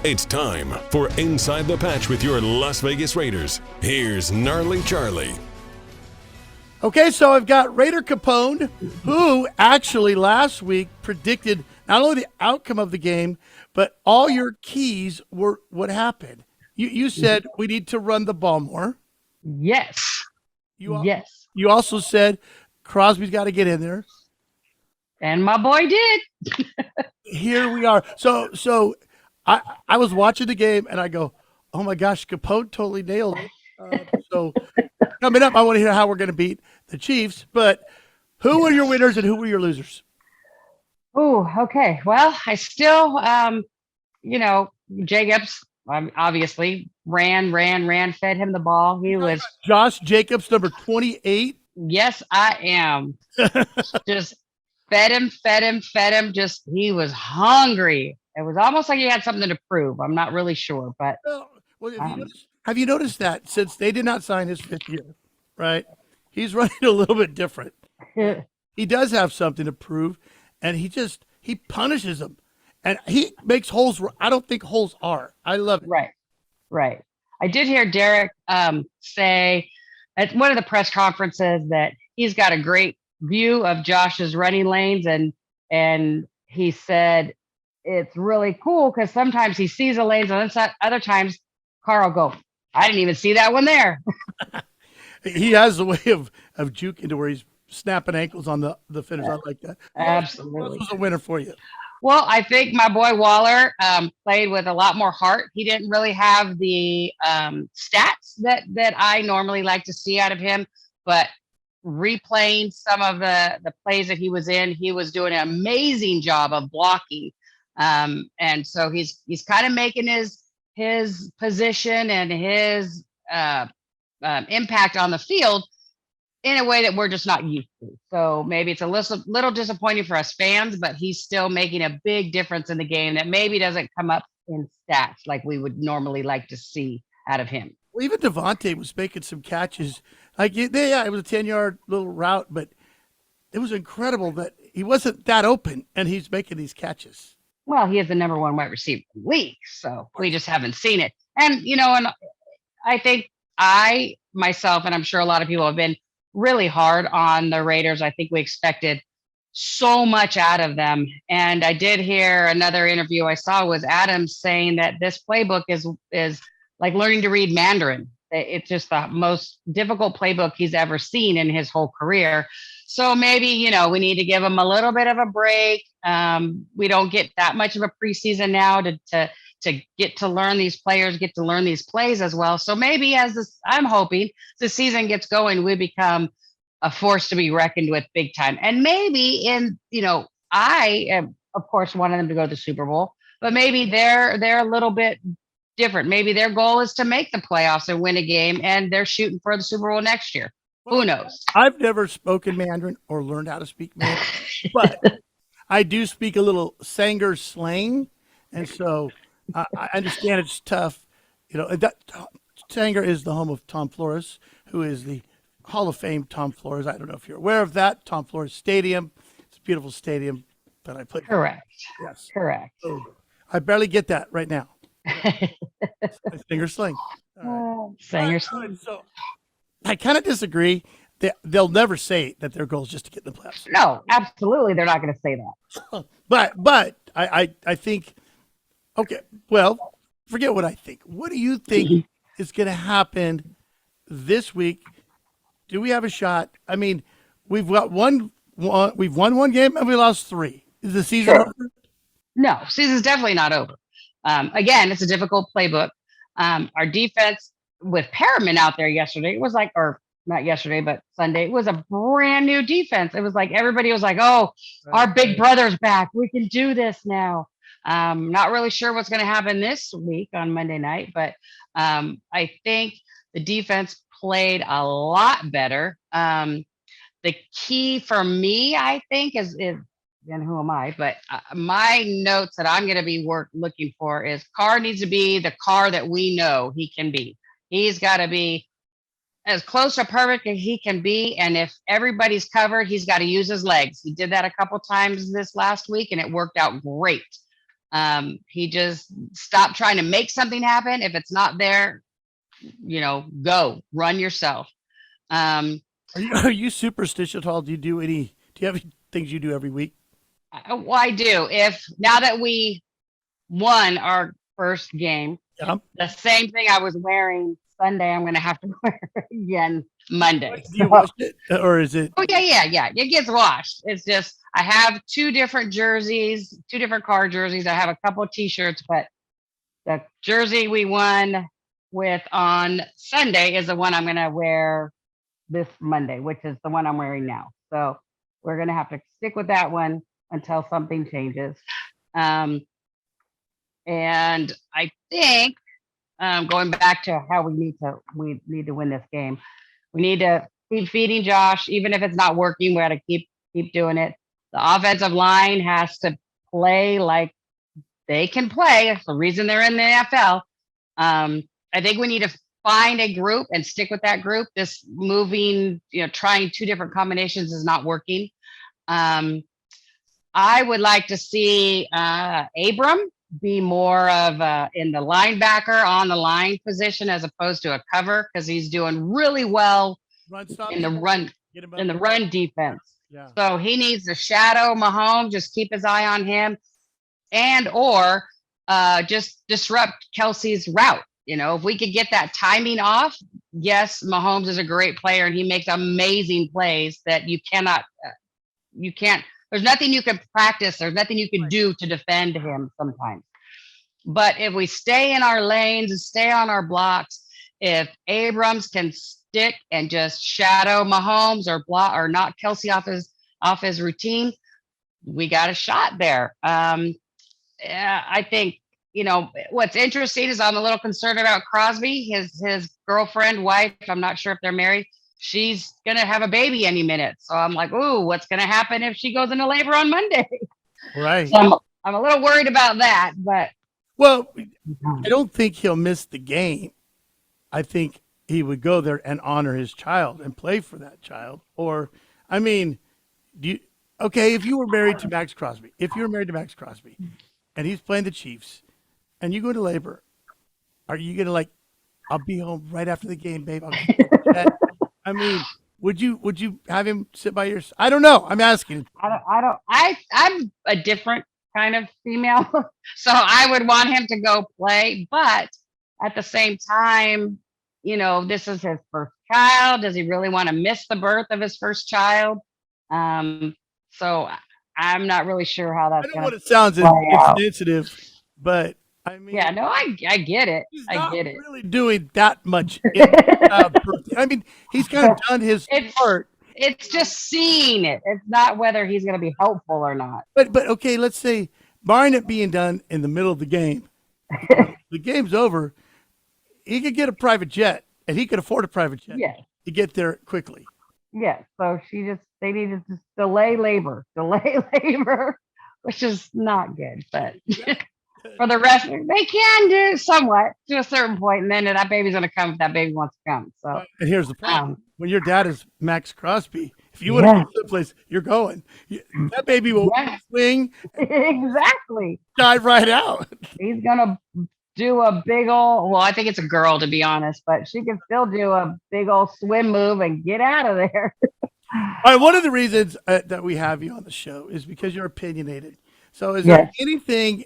It's time for Inside the Patch with your Las Vegas Raiders. Here's Gnarley Charley. Okay, so I've got Raider Capone, who actually last week predicted not only the outcome of the game, but all your keys were what happened. You said we need to run the ball more. Yes. Yes. You also said Crosby's got to get in there. And my boy did. Here we are. So I was watching the game and I go, oh my gosh, Capone totally nailed it. So coming up, I want to hear how we're going to beat the Chiefs. But who were your winners and who were your losers? Oh, okay. Well, I still, Jacobs obviously ran, fed him the ball. He was Josh Jacobs, number 28. Yes, I am. Just fed him. Just he was hungry. It was almost like he had something to prove. I'm not really sure, but have you noticed that since they did not sign his 5th year, right? He's running a little bit different. He does have something to prove, and he punishes them, and he makes holes where I don't think holes are. I love it. Right. I did hear Derek say at one of the press conferences that he's got a great view of Josh's running lanes, and he said it's really cool because sometimes he sees the lanes, and other times Carl go, I didn't even see that one there. He has a way of juking to where he's snapping ankles on the finish. I like that. Absolutely. This was a winner for you. Well, I think my boy Waller played with a lot more heart. He didn't really have the stats that I normally like to see out of him, but replaying some of the plays that he was in, he was doing an amazing job of blocking. And so he's kind of making his position and his impact on the field in a way that we're just not used to. So maybe it's a little disappointing for us fans, but he's still making a big difference in the game that maybe doesn't come up in stats like we would normally like to see out of him. Well, even Devontae was making some catches. Like, it was a 10-yard little route, but it was incredible that he wasn't that open, and he's making these catches. Well, he is the number 1 wide receiver in the league, so we just haven't seen it. And, and I think I, myself, and I'm sure a lot of people have been really hard on the Raiders. I think we expected so much out of them. And I did hear another interview I saw was Adams saying that this playbook is like learning to read Mandarin. It's just the most difficult playbook he's ever seen in his whole career. So maybe, we need to give him a little bit of a break. We don't get that much of a preseason now to get to learn these players, get to learn these plays as well. So maybe I'm hoping the season gets going, we become a force to be reckoned with big time. And maybe I am, of course, wanted them to go to the Super Bowl, but maybe they're a little bit different. Maybe their goal is to make the playoffs and win a game, and they're shooting for the Super Bowl next year. Who knows? I've never spoken Mandarin or learned how to speak Mandarin, but I do speak a little Sanger slang, and so I understand it's tough. Sanger is the home of Tom Flores, who is the Hall of Fame Tom Flores. I don't know if you're aware of that. Tom Flores Stadium. It's a beautiful stadium that I played. Correct. Yes. Correct. So I barely get that right now. Sanger slang. Sanger slang. So I kind of disagree. They'll never say that their goal is just to get in the playoffs. No, absolutely. They're not going to say that. But I think, okay, well, forget what I think. What do you think is going to happen this week? Do we have a shot? I mean, we've won one game and we lost 3. Is the season over? No, season's definitely not over. Again, it's a difficult playbook. Our defense with Perriman out there yesterday, it was like, or not yesterday, but Sunday, it was a brand new defense. It was like, everybody was like, oh, our big brother's back. We can do this now. Not really sure what's going to happen this week on Monday night, but I think the defense played a lot better. The key for me, I think, is and who am I? But my notes that I'm going to be looking for is Carr needs to be the Carr that we know he can be. He's got to be as close to perfect as he can be. And if everybody's covered, he's got to use his legs. He did that a couple times this last week, and it worked out great. He just stopped trying to make something happen. If it's not there, go run yourself. Are you superstitious at all? Do you have any things you do every week? Well, I do. If now that we won our first game, Yeah. the same thing I was wearing Sunday, I'm going to have to wear again Monday. Do you wash it, or is it? Oh yeah. It gets washed. It's just I have two different jerseys, two different car jerseys. I have a couple of T-shirts, but the jersey we won with on Sunday is the one I'm going to wear this Monday, which is the one I'm wearing now. So we're going to have to stick with that one until something changes. And I think going back to how we need to win this game. We need to keep feeding Josh, even if it's not working. We got to keep doing it. The offensive line has to play like they can play. It's the reason they're in the NFL. I think we need to find a group and stick with that group. This moving, trying two different combinations is not working. I would like to see Abram be more of in the linebacker on the line position as opposed to a cover, because he's doing really well in the run defense. Yeah. So he needs to shadow Mahomes, just keep his eye on him, or just disrupt Kelsey's route. If we could get that timing off, yes, Mahomes is a great player and he makes amazing plays that you can't, there's nothing you can practice. There's nothing you can do to defend him sometimes. But if we stay in our lanes and stay on our blocks, if Abrams can stick and just shadow Mahomes or block or knock Kelsey off his routine, we got a shot there. I think, what's interesting is I'm a little concerned about Crosby, his girlfriend, wife. I'm not sure if they're married. She's going to have a baby any minute. So I'm like, ooh, what's going to happen if she goes into labor on Monday? Right. So I'm a little worried about that, but. Well, I don't think he'll miss the game. I think he would go there and honor his child and play for that child. Or, if you were married to Max Crosby, and he's playing the Chiefs and you go to labor, are you going to I'll be home right after the game, babe. Would you have him sit by your? I don't know. I'm asking. I'm a different kind of female, so I would want him to go play. But at the same time, this is his first child. Does he really want to miss the birth of his first child? So I'm not really sure how that's going to. It sounds insensitive, but yeah, no, I get it. I get it. Really doing that much. He's kind of done his part. It's just seeing it. It's not whether he's going to be helpful or not. But okay, let's say, barring it being done in the middle of the game, the game's over. He could get a private jet, and he could afford a private jet to get there quickly. Yeah. So they need to just delay labor, which is not good. But for the rest, they can do somewhat to a certain point, and then that baby's going to come if that baby wants to come. So, and here's the problem: when your dad is Max Crosby, if you want to go to the place, you're going. That baby will swing exactly, dive right out. He's gonna do a big old. Well, I think it's a girl, to be honest, but she can still do a big old swim move and get out of there. All right, one of the reasons that we have you on the show is because you're opinionated. So, is there anything,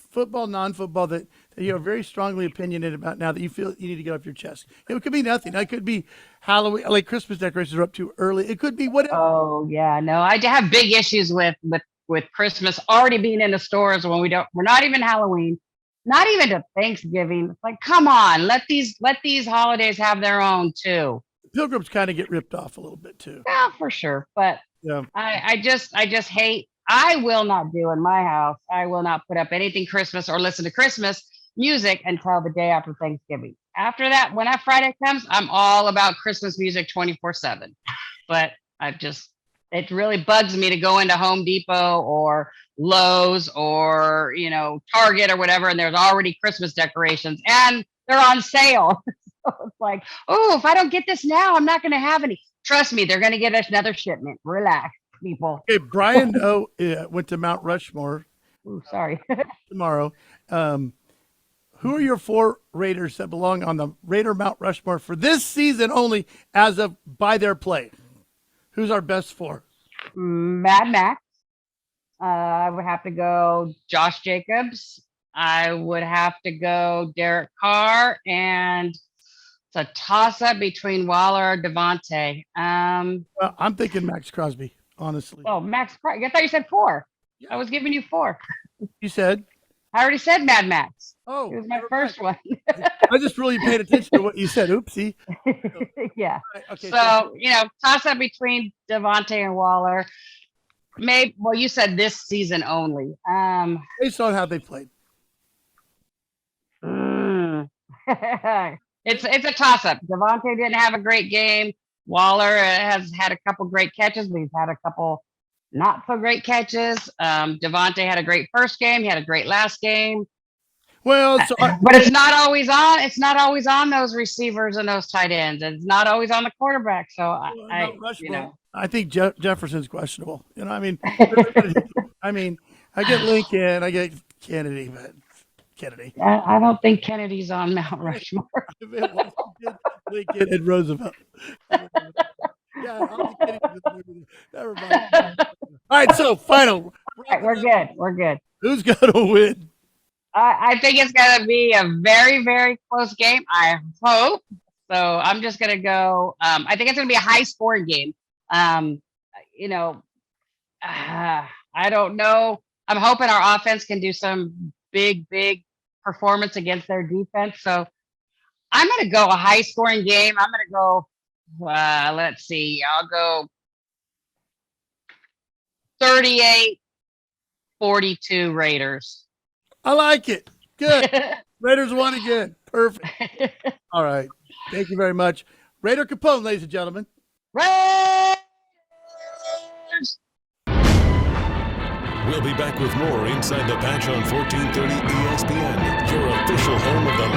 football, non-football, that you're very strongly opinionated about now that you feel you need to get off your chest? It could be nothing. It could be Halloween, like Christmas decorations are up too early. It could be whatever. Oh yeah, no, I have big issues with Christmas already being in the stores when we're not even Halloween, not even to Thanksgiving. It's like, come on, let these holidays have their own too. Pilgrims kind of get ripped off a little bit too. Yeah, for sure. But I just hate. I will not do in my house. I will not put up anything Christmas or listen to Christmas music until the day after Thanksgiving. After that, when that Friday comes, I'm all about Christmas music 24/7. But it really bugs me to go into Home Depot or Lowe's or, Target or whatever, and there's already Christmas decorations and they're on sale. So it's like, oh, if I don't get this now, I'm not going to have any. Trust me, they're going to get us another shipment. Relax, people. Okay, Brian went to Mount Rushmore Ooh, sorry. tomorrow. Who are your 4 Raiders that belong on the Raider Mount Rushmore for this season only as of by their play? Who's our best 4? Mad Max. I would have to go Josh Jacobs. I would have to go Derek Carr, and it's a toss-up between Waller or Devontae. Well, I'm thinking Max Crosby, honestly. Oh, Max Crosby. I thought you said 4. Yeah. I was giving you 4. You said? I already said Mad Max. Oh, It was my first one. I just really paid attention to what you said. Oopsie. Yeah. Right, okay. So, toss-up between Devontae and Waller. Maybe. Well, you said this season only. Based on how they played. It's a toss-up. Devontae didn't have a great game. Waller has had a couple great catches, but he's had a couple not so great catches. Devontae had a great first game. He had a great last game. Well, But it's not always on. It's not always on those receivers and those tight ends. It's not always on the quarterback. So I think Jefferson's questionable. I mean, I get Lincoln, I get Kennedy, but Kennedy. I don't think Kennedy's on Mount Rushmore. Lincoln and Roosevelt. Yeah, I'll be kidding. Never mind. All right, so final. All right, we're good. Who's going to win? I think it's going to be a very, very close game. I hope. So I'm just going to go. I think it's going to be a high-scoring game. I don't know. I'm hoping our offense can do some big performance against their defense. So I'm going to go a high-scoring game. I'm going to go. Let's see. I'll go 38-42 Raiders. I like it. Good. Raiders won again. Perfect. All right. Thank you very much. Raider Capone, ladies and gentlemen. Raiders! We'll be back with more Inside the Patch on 1430 ESPN, your official home of the